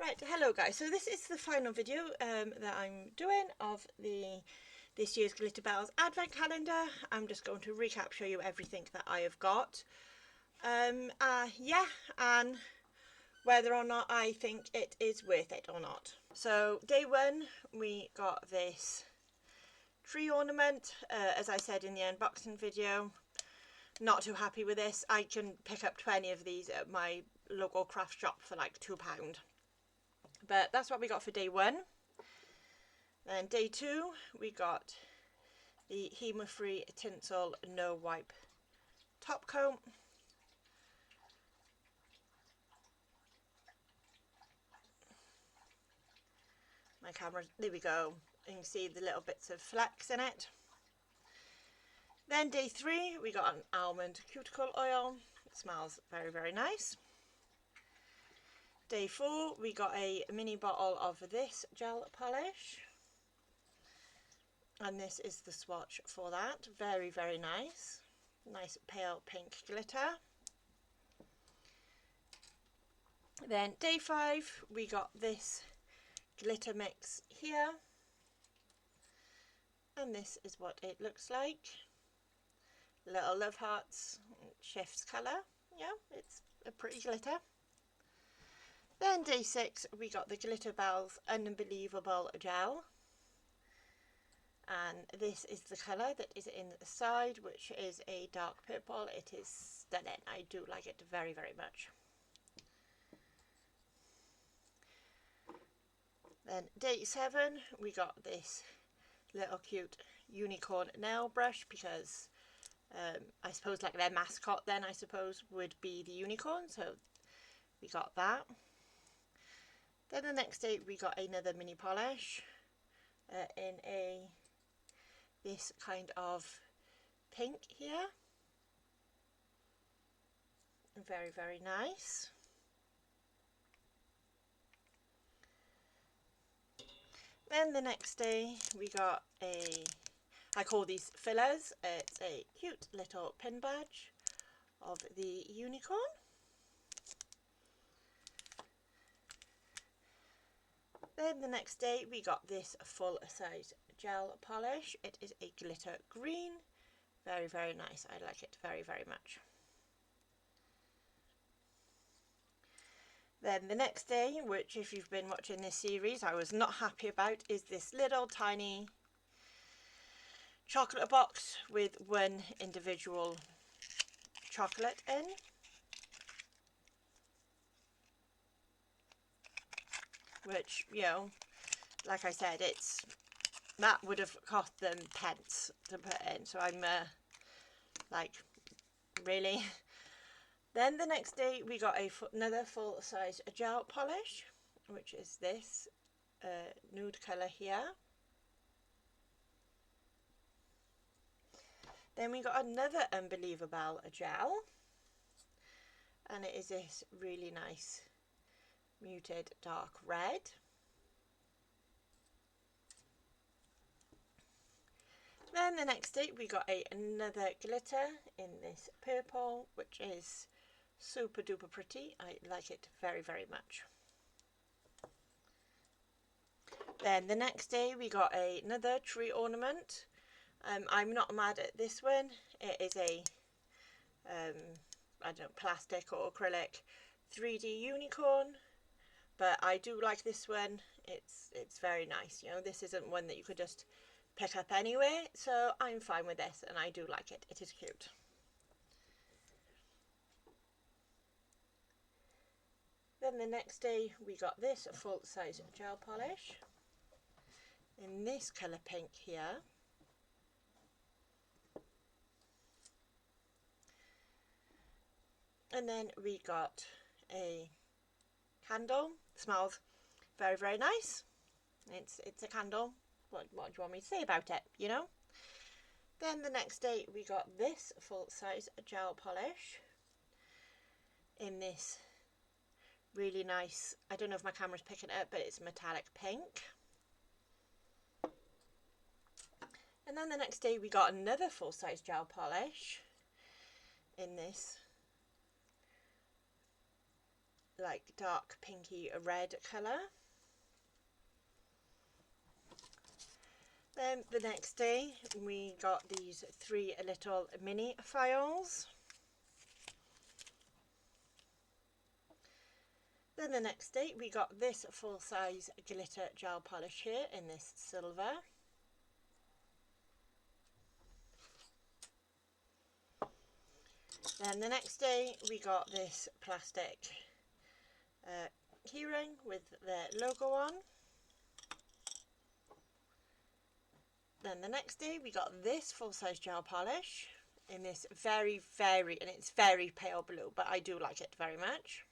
Right, hello guys. So this is the final video that I'm doing of this year's Glitterbels advent calendar. I'm just going to recap, show you everything that I have got. Yeah, and whether or not I think it is worth it or not. So day one, we got this tree ornament. As I said in the unboxing video, not too happy with this. I can pick up 20 of these at my local craft shop for like £2. But that's what we got for day one. Then day two, we got the HEMA-free tinsel no wipe top coat. My camera, there we go. You can see the little bits of flecks in it. Then day three, we got an almond cuticle oil. It smells very, very nice. Day four, we got a mini bottle of this gel polish. And this is the swatch for that. Very, very nice. Nice pale pink glitter. Then day five, we got this glitter mix here. And this is what it looks like. Little love hearts, shifts colour. Yeah, it's a pretty glitter. Then day six, we got the Glitterbels Unbelievable Gel. And this is the colour that is in the side, which is a dark purple. It is stunning. I do like it very, very much. Then day seven, we got this little cute unicorn nail brush, because I suppose like their mascot then I suppose would be the unicorn, so we got that. Then the next day we got another mini polish in this kind of pink here. Very, very nice. Then the next day we got I call these fillers. It's a cute little pin badge of the unicorn. Then the next day we got this full size gel polish. It is a glitter green. Very, very nice. I like it very, very much. Then the next day, which if you've been watching this series I was not happy about, is this little tiny chocolate box with one individual chocolate in. Which, you know, like I said, that would have cost them pence to put in, so I'm like, really? Then the next day we got another full size gel polish, which is this nude colour here. Then we got another Unbelievable gel, and it is this really nice muted dark red. Then the next day we got another glitter in this purple, which is super duper pretty. I like it very, very much. Then the next day we got another tree ornament. I'm not mad at this one. It is a I don't know, plastic or acrylic 3D unicorn. But I do like this one. It's very nice. You know, this isn't one that you could just pick up anyway, so I'm fine with this and I do like it. It is cute. Then the next day we got this full size gel polish in this colour pink here. And then we got a candle. It smells very, very nice. It's a candle. What do you want me to say about it, you know? Then the next day we got this full size gel polish in this really nice, I don't know if my camera's picking it up, but it's metallic pink. And then the next day we got another full size gel polish in this like dark pinky red colour. Then the next day we got these 3 little mini files. Then the next day we got this full-size glitter gel polish here in this silver. Then the next day we got this plastic keyring with the logo on. Then the next day we got this full-size gel polish in this very, and it's very pale blue, but I do like it very much.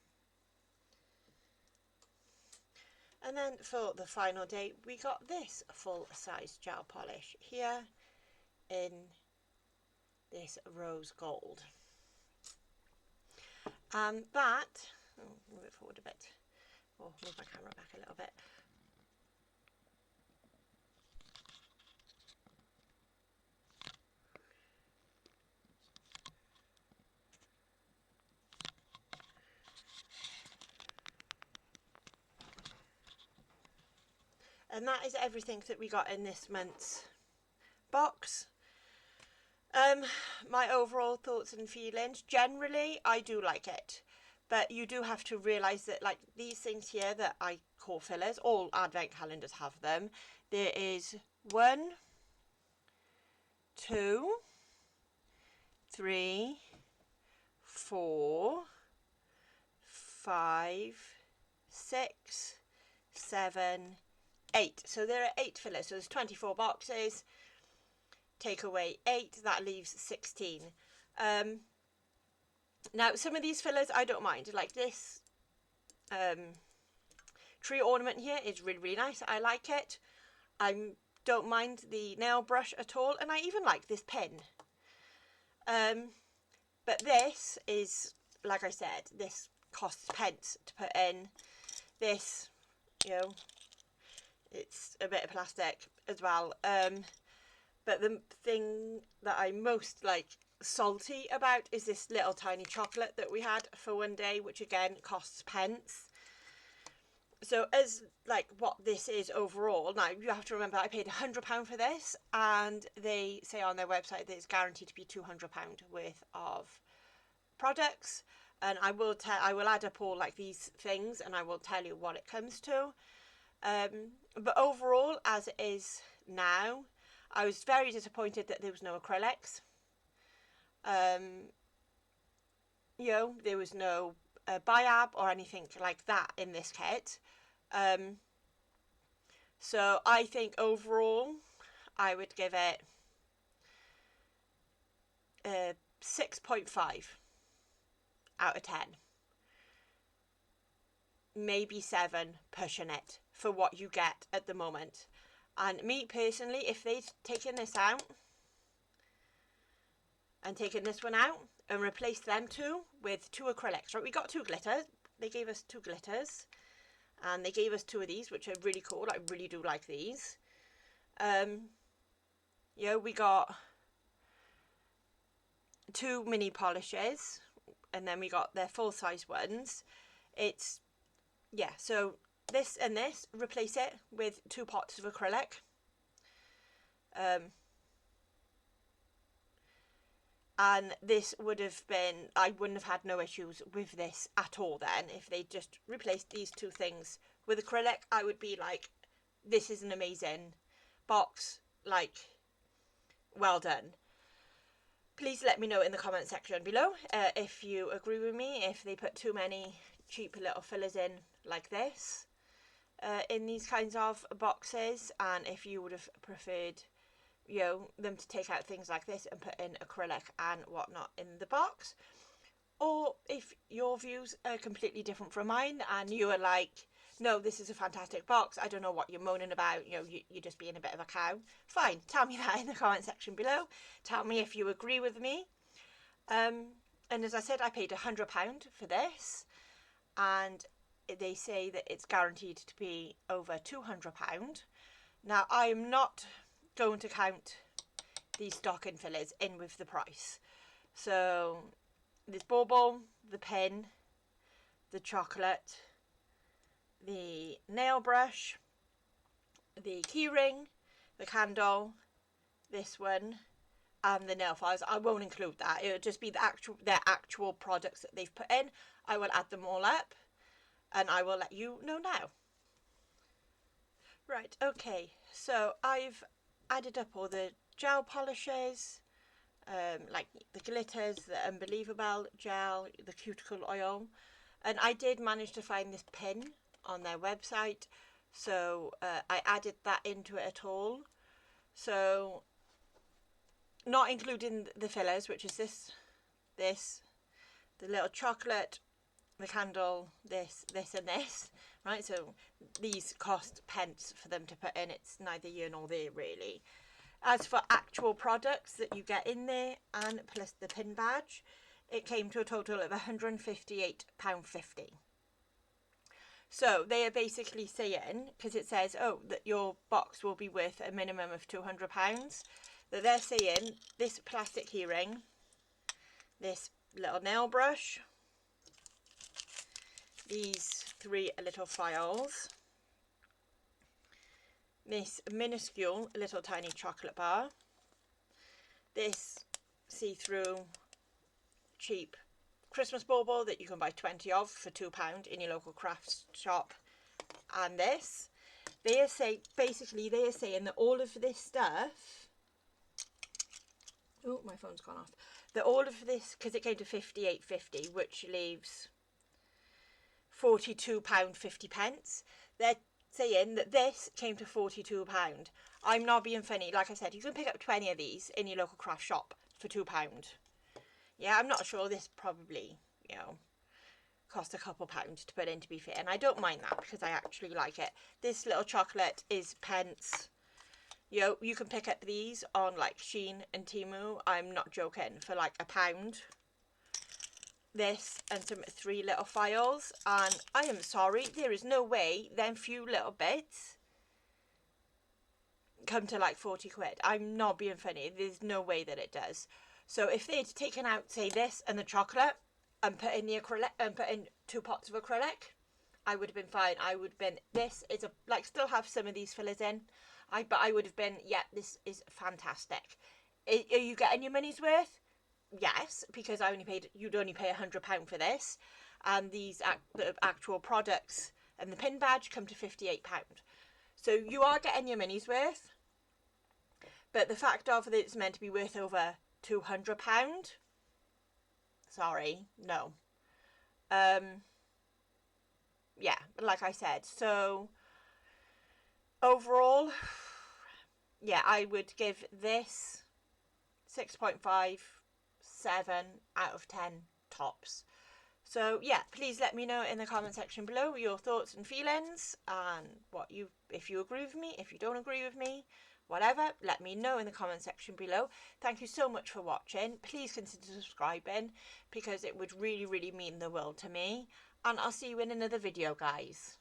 And then for the final day we got this full-size gel polish here in this rose gold. And that, move it forward a bit, or move my camera back a little bit. And that is everything that we got in this month's box. My overall thoughts and feelings, generally I do like it, but you do have to realise that like these things here that I call fillers, all advent calendars have them. There is 1, 2, 3, 4, 5, 6, 7, 8. So there are 8 fillers, so there's 24 boxes. Take away 8, that leaves 16. Now some of these fillers I don't mind, like this tree ornament here is really nice. I like it. I don't mind the nail brush at all, and I even like this pin. But this is, like I said, this costs pence to put in. This, you know, it's a bit of plastic as well. But the thing that I'm most like salty about is this little tiny chocolate that we had for one day, which again costs pence. So as like what this is overall, now you have to remember I paid £100 for this, and they say on their website that it's guaranteed to be £200 worth of products. And I will add up all like these things and I will tell you what it comes to. But overall, as it is now, I was very disappointed that there was no acrylics. You know, there was no biab or anything like that in this kit. So I think overall I would give it 6.5 out of 10. Maybe 7, pushing it for what you get at the moment. And me personally, if they'd taken this out and taken this one out and replaced them two with 2 acrylics, right? We got 2 glitters. They gave us 2 glitters, and they gave us 2 of these, which are really cool. I really do like these. Yeah, we got 2 mini polishes, and then we got their full-size ones. It's, yeah, so this and this, replace it with 2 pots of acrylic. And this would have been, I wouldn't have had no issues with this at all then. If they just replaced these 2 things with acrylic, I would be like, this is an amazing box, like, well done. Please let me know in the comment section below if you agree with me, if they put too many cheap little fillers in like this in these kinds of boxes, and if you would have preferred, you know, them to take out things like this and put in acrylic and whatnot in the box, or if your views are completely different from mine and you are like, no, this is a fantastic box, I don't know what you're moaning about, you know, you're just being a bit of a cow. Fine, tell me that in the comment section below. Tell me if you agree with me. And as I said, I paid £100 for this, and they say that it's guaranteed to be over £200. Now, I'm not going to count these stocking fillers in with the price. So this bauble, the pin, the chocolate, the nail brush, the keyring, the candle, this one, and the nail files. I won't include that. It'll just be their actual products that they've put in. I will add them all up and I will let you know now. Right, okay, so I've added up all the gel polishes, like the glitters, the Unbelievable gel, the cuticle oil, and I did manage to find this pin on their website, so I added that into it at all. So not including the fillers, which is this, the little chocolate, the candle, this and this, right? So these cost pence for them to put in. It's neither here nor there really. As for actual products that you get in there and plus the pin badge, it came to a total of £158.50. So they are basically saying, because it says, oh, that your box will be worth a minimum of £200, that they're saying this plastic keyring, this little nail brush, these 3 little files, this minuscule little tiny chocolate bar, this see-through cheap Christmas bauble that you can buy 20 of for £2 in your local crafts shop, and this, they are saying that all of this stuff, oh, my phone's gone off, that all of this, because it came to £58.50, which leaves £42.50, they're saying that this came to £42. I'm not being funny. Like I said, you can pick up 20 of these in your local craft shop for £2. Yeah, I'm not sure, this probably, you know, cost a couple pounds to put in, to be fair, and I don't mind that because I actually like it. This little chocolate is pence. You know, you can pick up these on like Shein and Temu, I'm not joking, for like £1. This and some 3 little files, and I am sorry, there is no way them few little bits come to like 40 quid. I'm not being funny, there's no way that it does. So if they'd taken out, say, this and the chocolate and put in the acrylic and put in 2 pots of acrylic, I would have been fine. I would have been, this is a, like, still have some of these fillers in, but I would have been, yeah, this is fantastic. Are you getting your money's worth? Yes, because you'd only pay £100 for this, and these the actual products and the pin badge come to £58. So you are getting your money's worth, but the fact of that it's meant to be worth over £200, sorry, no. Yeah, like I said, so overall, yeah, I would give this 6.5, 7 out of 10 tops. So yeah, please let me know in the comment section below your thoughts and feelings, and if you agree with me, if you don't agree with me, whatever, let me know in the comment section below. Thank you so much for watching. Please consider subscribing because it would really, really mean the world to me, and I'll see you in another video, guys.